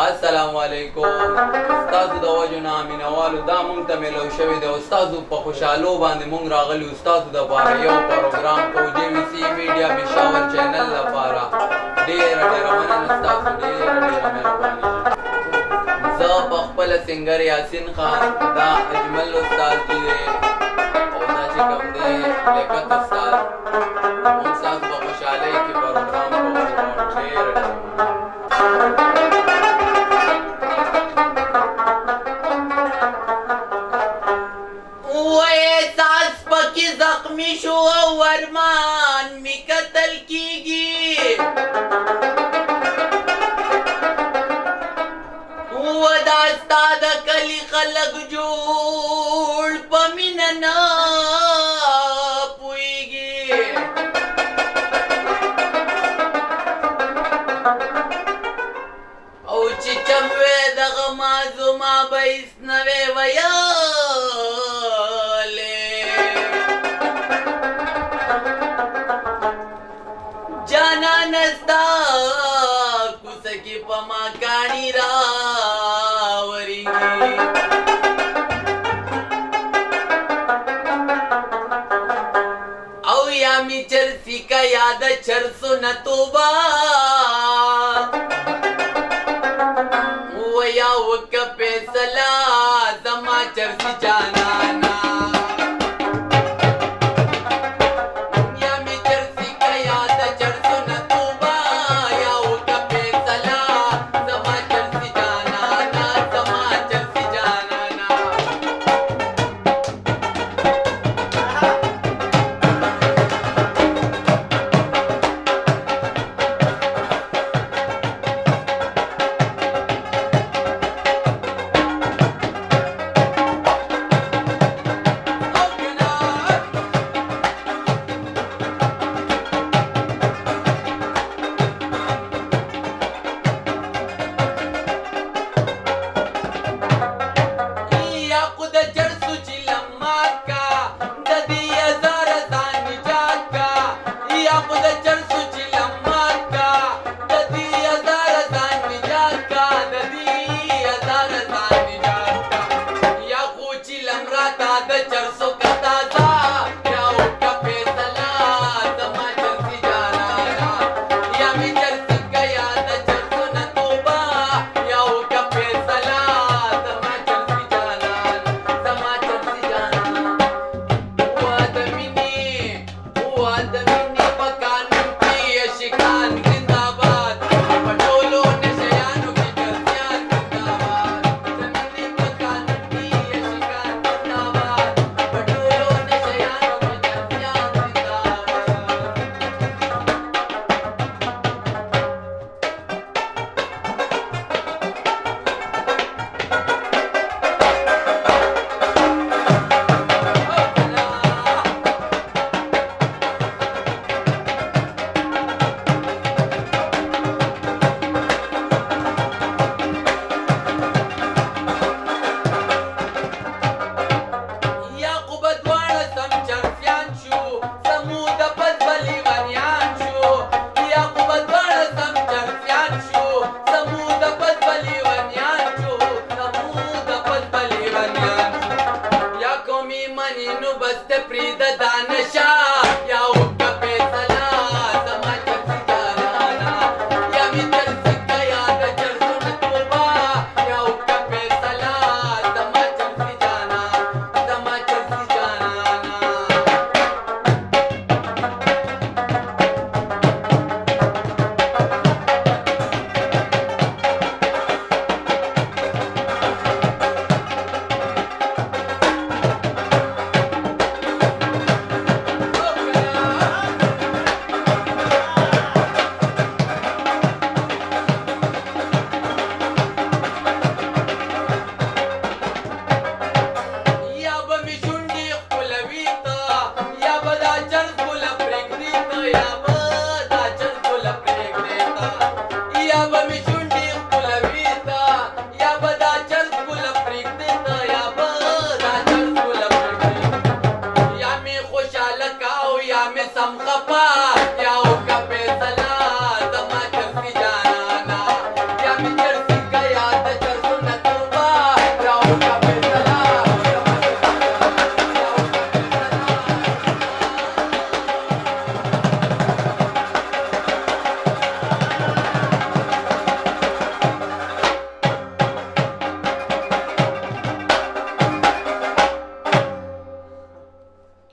السلام علیکم. ستاسو د وجو نه مینوالو دا مونږ ته میلو شوی دی او ستاسو په خوشحالو باندې مونږ راغلي یو ستاسو دپاره یو پروګرام کوو JVC میډیا پېښور چینل لپاره. ډېره مننه ستاسو، ډېره مهرباني. زه په خپله سنګر یاسین خان، دا اجمل استاد جي دی او دا چې کوم دی لیاقت استاد، مونږ ستاسو په خوشحالۍ کې پروګرام کوو. ډېره زخمی شو او ورمان می قتل کیږي و دا ستا د کلی خلق جوړ په مینه نه پوهېږي او چې چم وې دغه مازوما به هېڅ نه وې ویل نستا کوسکی پما کانی راوری او یا می چرسی کا یاد چرسو نتوبا و یا وک پیسلا زما چرسی جانا